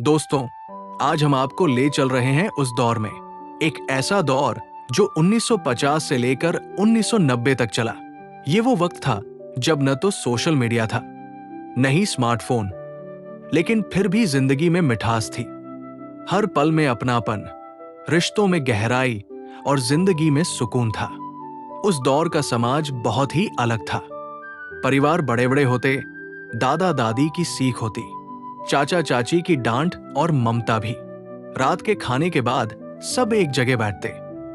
दोस्तों, आज हम आपको ले चल रहे हैं उस दौर में, एक ऐसा दौर जो 1950 से लेकर 1990 तक चला। ये वो वक्त था जब न तो सोशल मीडिया था, न ही स्मार्टफोन, लेकिन फिर भी जिंदगी में मिठास थी। हर पल में अपनापन, रिश्तों में गहराई और जिंदगी में सुकून था। उस दौर का समाज बहुत ही अलग था। परिवार बड़े बड़े होते, दादा दादी की सीख होती, चाचा चाची की डांट और ममता भी। रात के खाने के बाद सब एक जगह बैठते,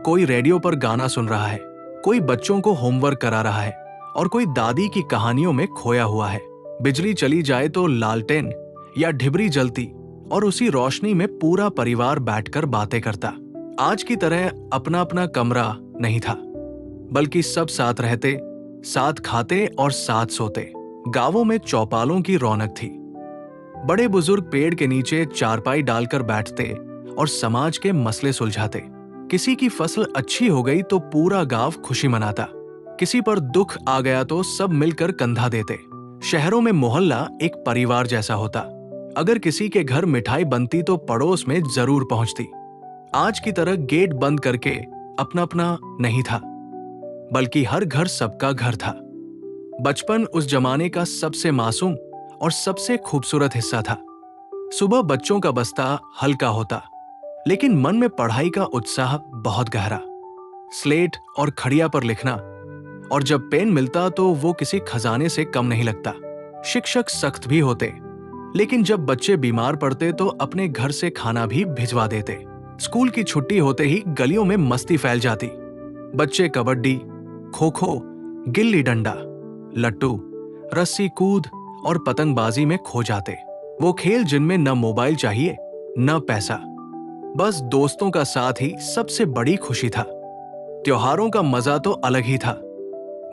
कोई रेडियो पर गाना सुन रहा है, कोई बच्चों को होमवर्क करा रहा है और कोई दादी की कहानियों में खोया हुआ है। बिजली चली जाए तो लालटेन या ढिबरी जलती और उसी रोशनी में पूरा परिवार बैठकर बातें करता। आज की तरह अपना अपना कमरा नहीं था, बल्कि सब साथ रहते, साथ खाते और साथ सोते। गांवों में चौपालों की रौनक थी। बड़े बुजुर्ग पेड़ के नीचे चारपाई डालकर बैठते और समाज के मसले सुलझाते। किसी की फसल अच्छी हो गई तो पूरा गांव खुशी मनाता, किसी पर दुख आ गया तो सब मिलकर कंधा देते। शहरों में मोहल्ला एक परिवार जैसा होता। अगर किसी के घर मिठाई बनती तो पड़ोस में जरूर पहुंचती। आज की तरह गेट बंद करके अपना अपना नहीं था, बल्कि हर घर सबका घर था। बचपन उस जमाने का सबसे मासूम और सबसे खूबसूरत हिस्सा था। सुबह बच्चों का बस्ता हल्का होता, लेकिन मन में पढ़ाई का उत्साह बहुत गहरा। स्लेट और खड़िया पर लिखना, और जब पेन मिलता तो वो किसी खजाने से कम नहीं लगता। शिक्षक सख्त भी होते, लेकिन जब बच्चे बीमार पड़ते तो अपने घर से खाना भी भिजवा देते। स्कूल की छुट्टी होते ही गलियों में मस्ती फैल जाती। बच्चे कबड्डी, खो खो, गिल्ली डंडा, लट्टू, रस्सी कूद और पतंगबाजी में खो जाते। वो खेल जिनमें न मोबाइल चाहिए न पैसा, बस दोस्तों का साथ ही सबसे बड़ी खुशी था। त्योहारों का मजा तो अलग ही था।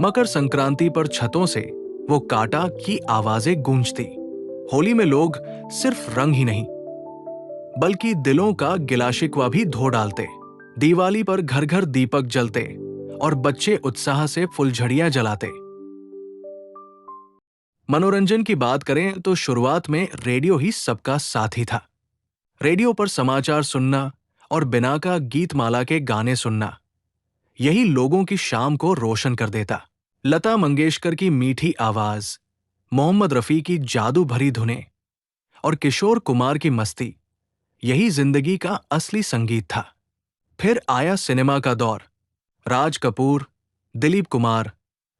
मकर संक्रांति पर छतों से वो काटा की आवाजें गूंजती। होली में लोग सिर्फ रंग ही नहीं, बल्कि दिलों का गिला शिकवा भी धो डालते। दिवाली पर घर घर दीपक जलते और बच्चे उत्साह से फुलझड़ियां जलाते। मनोरंजन की बात करें तो शुरुआत में रेडियो ही सबका साथी था। रेडियो पर समाचार सुनना और बिना का गीतमाला के गाने सुनना, यही लोगों की शाम को रोशन कर देता। लता मंगेशकर की मीठी आवाज, मोहम्मद रफी की जादू भरी धुनें और किशोर कुमार की मस्ती, यही जिंदगी का असली संगीत था। फिर आया सिनेमा का दौर। राज कपूर, दिलीप कुमार,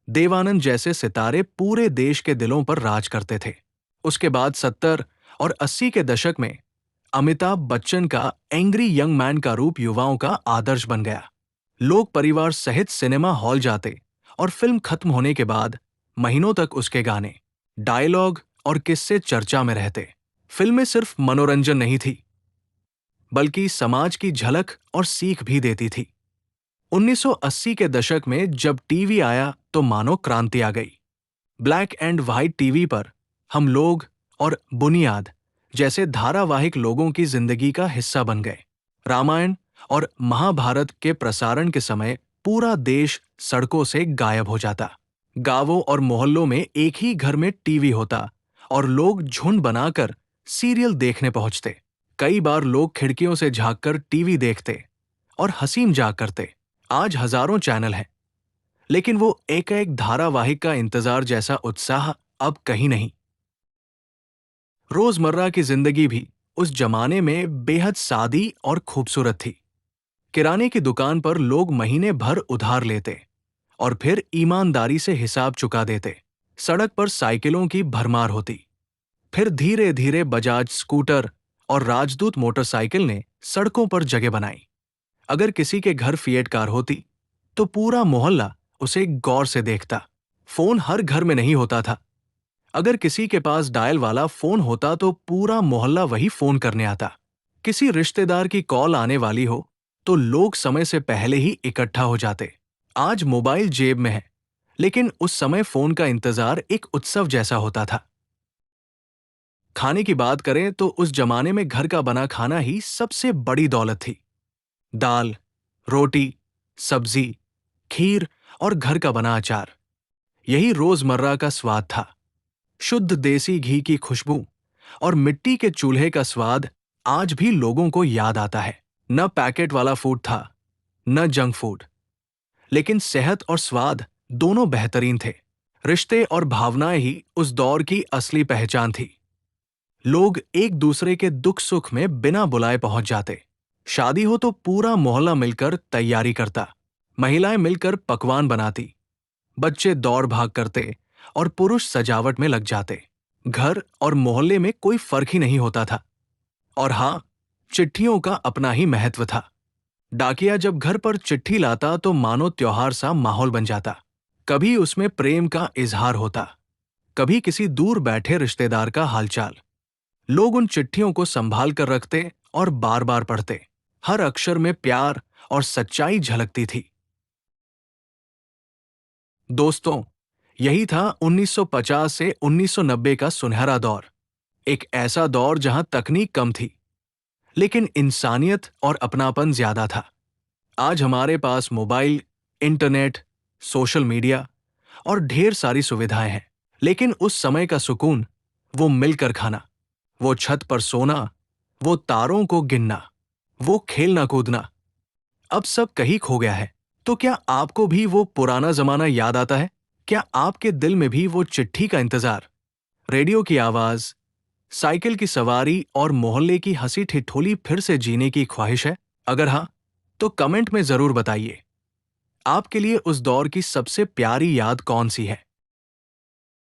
देवानंद जैसे सितारे पूरे देश के दिलों पर राज करते थे। उसके बाद 70 और 80 के दशक में अमिताभ बच्चन का एंग्री यंग मैन का रूप युवाओं का आदर्श बन गया। लोग परिवार सहित सिनेमा हॉल जाते और फिल्म खत्म होने के बाद महीनों तक उसके गाने, डायलॉग और किस्से चर्चा में रहते। फिल्में सिर्फ मनोरंजन नहीं थी, बल्कि समाज की झलक और सीख भी देती थी। 1980 के दशक में जब टीवी आया तो मानो क्रांति आ गई। ब्लैक एंड व्हाइट टीवी पर हम लोग और बुनियाद जैसे धारावाहिक लोगों की जिंदगी का हिस्सा बन गए। रामायण और महाभारत के प्रसारण के समय पूरा देश सड़कों से गायब हो जाता। गांवों और मोहल्लों में एक ही घर में टीवी होता और लोग झुंड बनाकर सीरियल देखने पहुंचते। कई बार लोग खिड़कियों से झांककर टीवी देखते और हंसी मजाक करते। आज हजारों चैनल हैं, लेकिन वो एक एक धारावाहिक का इंतजार जैसा उत्साह अब कहीं नहीं। रोजमर्रा की जिंदगी भी उस जमाने में बेहद सादी और खूबसूरत थी। किराने की दुकान पर लोग महीने भर उधार लेते और फिर ईमानदारी से हिसाब चुका देते। सड़क पर साइकिलों की भरमार होती। फिर धीरे धीरे बजाज स्कूटर और राजदूत मोटरसाइकिल ने सड़कों पर जगह बनाई। अगर किसी के घर फिएट कार होती तो पूरा मोहल्ला उसे गौर से देखता। फोन हर घर में नहीं होता था। अगर किसी के पास डायल वाला फोन होता तो पूरा मोहल्ला वही फोन करने आता। किसी रिश्तेदार की कॉल आने वाली हो तो लोग समय से पहले ही इकट्ठा हो जाते। आज मोबाइल जेब में है, लेकिन उस समय फोन का इंतजार एक उत्सव जैसा होता था। खाने की बात करें तो उस जमाने में घर का बना खाना ही सबसे बड़ी दौलत थी। दाल, रोटी, सब्जी, खीर और घर का बना अचार, यही रोजमर्रा का स्वाद था। शुद्ध देसी घी की खुशबू और मिट्टी के चूल्हे का स्वाद आज भी लोगों को याद आता है। न पैकेट वाला फूड था, न जंक फूड, लेकिन सेहत और स्वाद दोनों बेहतरीन थे। रिश्ते और भावनाएं ही उस दौर की असली पहचान थी। लोग एक दूसरे के दुख सुख में बिना बुलाए पहुंच जाते। शादी हो तो पूरा मोहल्ला मिलकर तैयारी करता, महिलाएं मिलकर पकवान बनाती, बच्चे दौड़ भाग करते और पुरुष सजावट में लग जाते। घर और मोहल्ले में कोई फर्क ही नहीं होता था। और हाँ, चिट्ठियों का अपना ही महत्व था। डाकिया जब घर पर चिट्ठी लाता तो मानो त्योहार सा माहौल बन जाता। कभी उसमें प्रेम का इजहार होता, कभी किसी दूर बैठे रिश्तेदार का हालचाल। लोग उन चिट्ठियों को संभाल कर रखते और बार बार पढ़ते। हर अक्षर में प्यार और सच्चाई झलकती थी। दोस्तों, यही था 1950 से 1990 का सुनहरा दौर। एक ऐसा दौर जहां तकनीक कम थी, लेकिन इंसानियत और अपनापन ज्यादा था। आज हमारे पास मोबाइल, इंटरनेट, सोशल मीडिया और ढेर सारी सुविधाएं हैं, लेकिन उस समय का सुकून, वो मिलकर खाना, वो छत पर सोना, वो तारों को गिनना, वो खेलना कूदना, अब सब कहीं खो गया है। तो क्या आपको भी वो पुराना जमाना याद आता है? क्या आपके दिल में भी वो चिट्ठी का इंतजार, रेडियो की आवाज, साइकिल की सवारी और मोहल्ले की हंसी ठिठोली फिर से जीने की ख्वाहिश है? अगर हाँ, तो कमेंट में जरूर बताइए। आपके लिए उस दौर की सबसे प्यारी याद कौन सी है?